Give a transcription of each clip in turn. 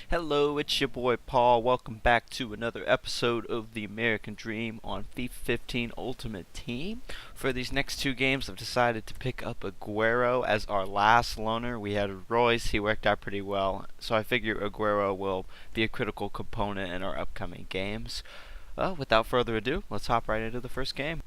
Hello, it's your boy Paul. Welcome back to another episode of the American Dream on FIFA 15 Ultimate Team. For these next two games, I've decided to pick up Aguero as our last loaner. We had Royce, he worked out pretty well, so I figure Aguero will be a critical component in our upcoming games. Without further ado, let's hop right into the first game.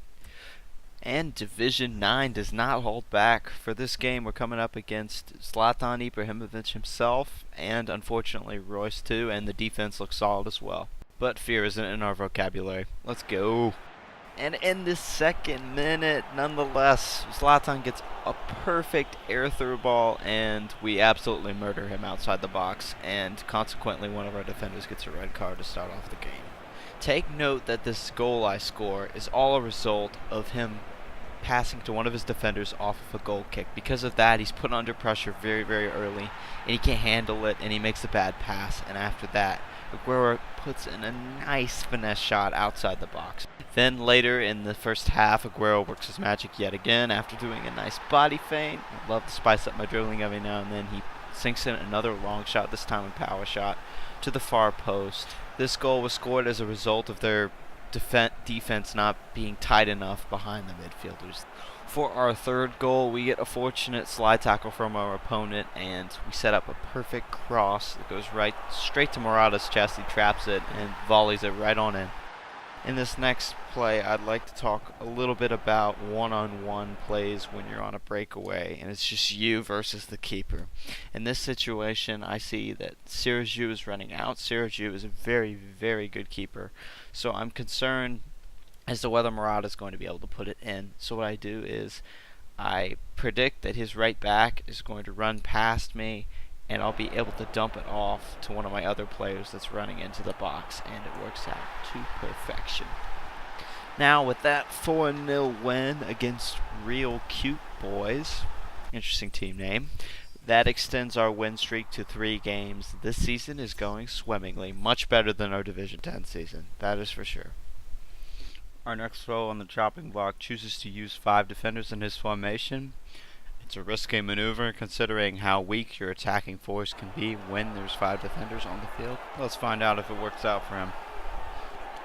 And Division 9 does not hold back. For this game, we're coming up against Zlatan Ibrahimovic himself, and unfortunately Royce too, and the defense looks solid as well. But fear isn't in our vocabulary. Let's go. And in the second minute, nonetheless, Zlatan gets a perfect air through ball, and we absolutely murder him outside the box, and consequently one of our defenders gets a red card to start off the game. Take note that this goal I score is all a result of him passing to one of his defenders off of a goal kick. Because of that, he's put under pressure very, very early, and he can't handle it, and he makes a bad pass. And after that, Aguero puts in a nice finesse shot outside the box. Then later in the first half, Aguero works his magic yet again after doing a nice body feint. I love to spice up my dribbling every now and then. He sinks in another long shot, this time a power shot, to the far post. This goal was scored as a result of their defense not being tight enough behind the midfielders. For our third goal, we get a fortunate slide tackle from our opponent, and we set up a perfect cross that goes right straight to Morata's chest. He traps it and volleys it right on in. In this next play, I'd like to talk a little bit about one-on-one plays when you're on a breakaway and it's just you versus the keeper. In this situation, I see that Siraju is running out. Siraju is a very, very good keeper, so I'm concerned as to whether Morata is going to be able to put it in. So what I do is I predict that his right back is going to run past me, and I'll be able to dump it off to one of my other players that's running into the box, and it works out to perfection. Now with that 4-0 win against Real Cute Boys, interesting team name, that extends our win streak to 3 games. This season is going swimmingly, much better than our Division 10 season, that is for sure. Our next foe on the chopping block chooses to use 5 defenders in his formation. It's a risky maneuver considering how weak your attacking force can be when there's 5 defenders on the field. Let's find out if it works out for him.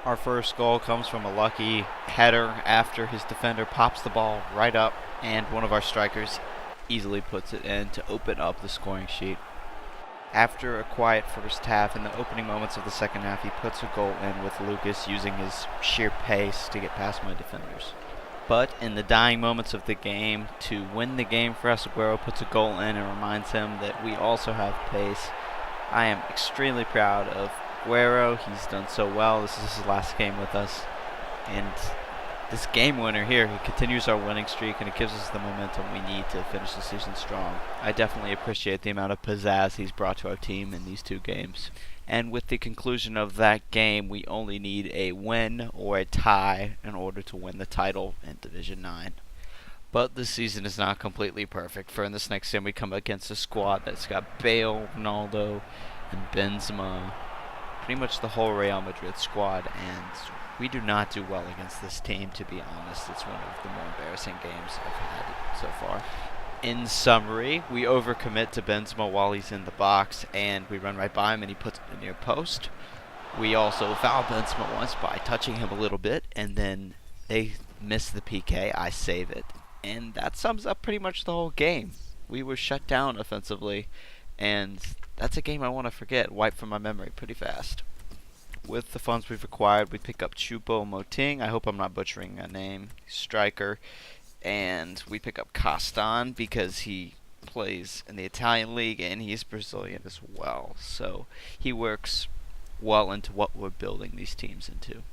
Our first goal comes from a lucky header after his defender pops the ball right up, and one of our strikers easily puts it in to open up the scoring sheet. After a quiet first half, in the opening moments of the second half, he puts a goal in with Lucas using his sheer pace to get past my defenders. But in the dying moments of the game, to win the game for us, Aguero puts a goal in and reminds him that we also have pace. I am extremely proud of Aguero. He's done so well. This is his last game with us. And this game winner here, he continues our winning streak, and it gives us the momentum we need to finish the season strong. I definitely appreciate the amount of pizzazz he's brought to our team in these 2 games. And with the conclusion of that game, we only need a win or a tie in order to win the title in Division 9. But the season is not completely perfect, for in this next game we come against a squad that's got Bale, Ronaldo, and Benzema. Pretty much the whole Real Madrid squad, and we do not do well against this team, to be honest. It's one of the more embarrassing games I've had so far. In summary, we overcommit to Benzema while he's in the box, and we run right by him and he puts it near post. We also foul Benzema once by touching him a little bit, and then they miss the PK, I save it. And that sums up pretty much the whole game. We were shut down offensively, and that's a game I want to forget, wipe from my memory pretty fast. With the funds we've acquired, we pick up Choupo-Moting. I hope I'm not butchering that name. Striker. And we pick up Castan because he plays in the Italian league and he's Brazilian as well. So he works well into what we're building these teams into.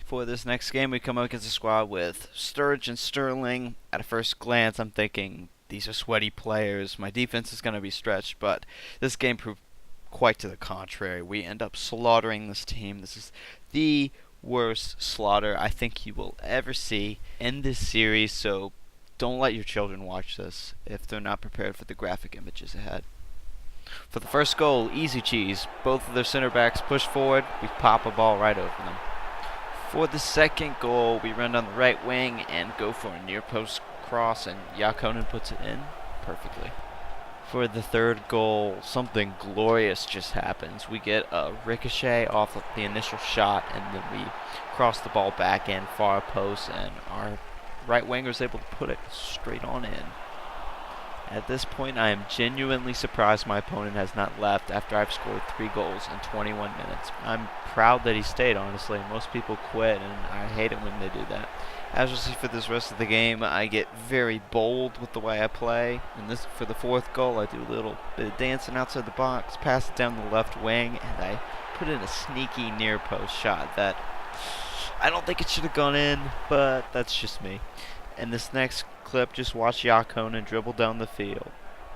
For this next game, we come up against a squad with Sturridge and Sterling. At a first glance, I'm thinking these are sweaty players. My defense is going to be stretched, but this game proved quite to the contrary. We end up slaughtering this team. This is the worst slaughter I think you will ever see in this series, so don't let your children watch this if they're not prepared for the graphic images ahead. For the first goal, easy cheese. Both of their center backs push forward, we pop a ball right over them. For the second goal, we run down the right wing and go for a near post cross, and Yakonen puts it in perfectly. For the third goal, something glorious just happens. We get a ricochet off of the initial shot, and then we cross the ball back in far post, and our right winger is able to put it straight on in. At this point, I am genuinely surprised my opponent has not left after I've scored 3 goals in 21 minutes. I'm proud that he stayed, honestly. Most people quit, and I hate it when they do that. As you'll see for this rest of the game, I get very bold with the way I play. And this, for the fourth goal, I do a little bit of dancing outside the box, pass it down the left wing, and I put in a sneaky near post shot that I don't think it should have gone in, but that's just me. In this next clip, just watch Yakonen dribble down the field.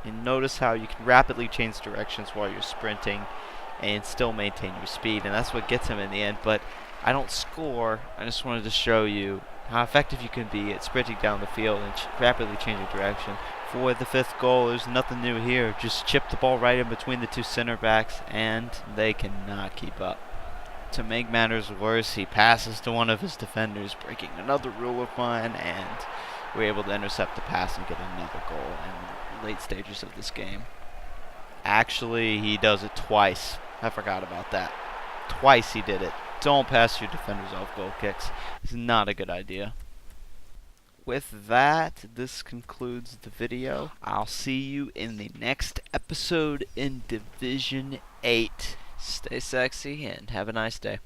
And notice how you can rapidly change directions while you're sprinting and still maintain your speed. And that's what gets him in the end. But I don't score. I just wanted to show you how effective you can be at sprinting down the field and rapidly changing direction. For the fifth goal, there's nothing new here. Just chip the ball right in between the two center backs, and they cannot keep up. To make matters worse, he passes to one of his defenders, breaking another rule of mine, and we're able to intercept the pass and get another goal in the late stages of this game. Actually, he does it twice. I forgot about that. Twice he did it. Don't pass your defenders off goal kicks. It's not a good idea. With that, this concludes the video. I'll see you in the next episode in Division 8. Stay sexy and have a nice day.